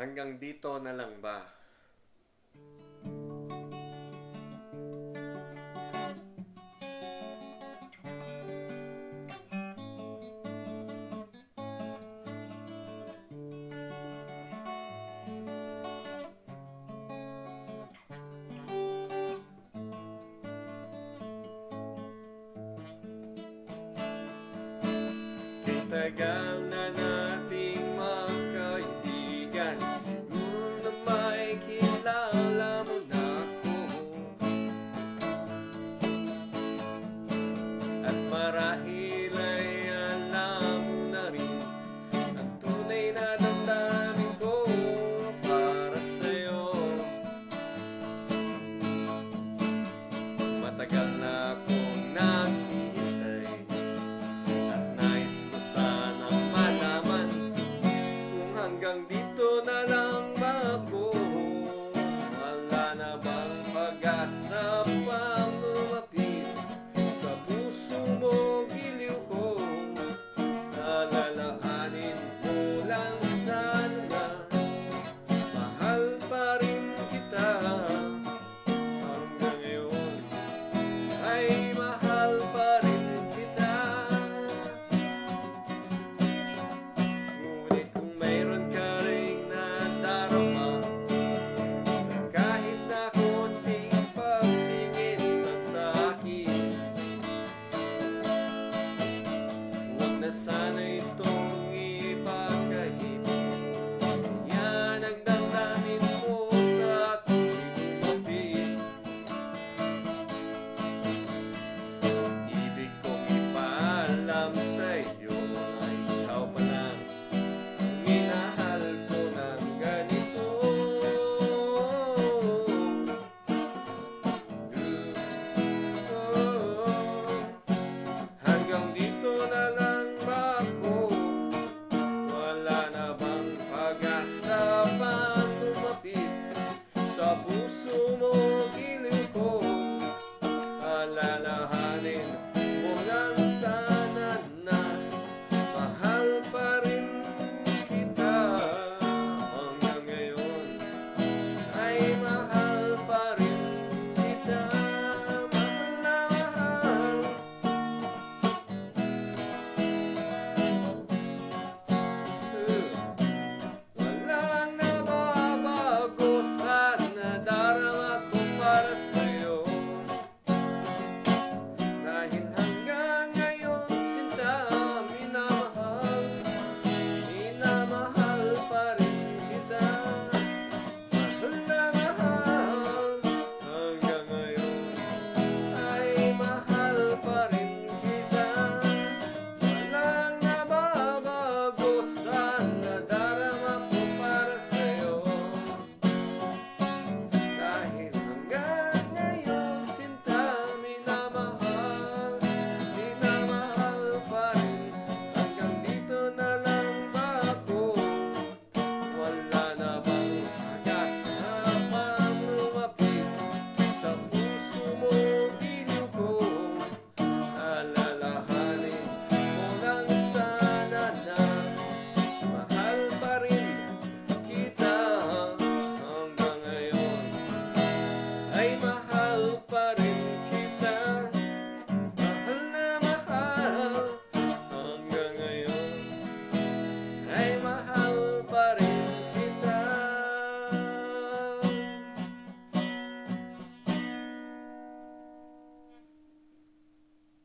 Hanggang dito na lang ba? Tagal na nating magkaibigan, siguro na may kilala mo na ako. At marahil ay alam mo na rin ang tunay na damdamin ko para sa'yo. Matagal na akong naghihintay at nais mo sanang malaman kung hanggang dito na lang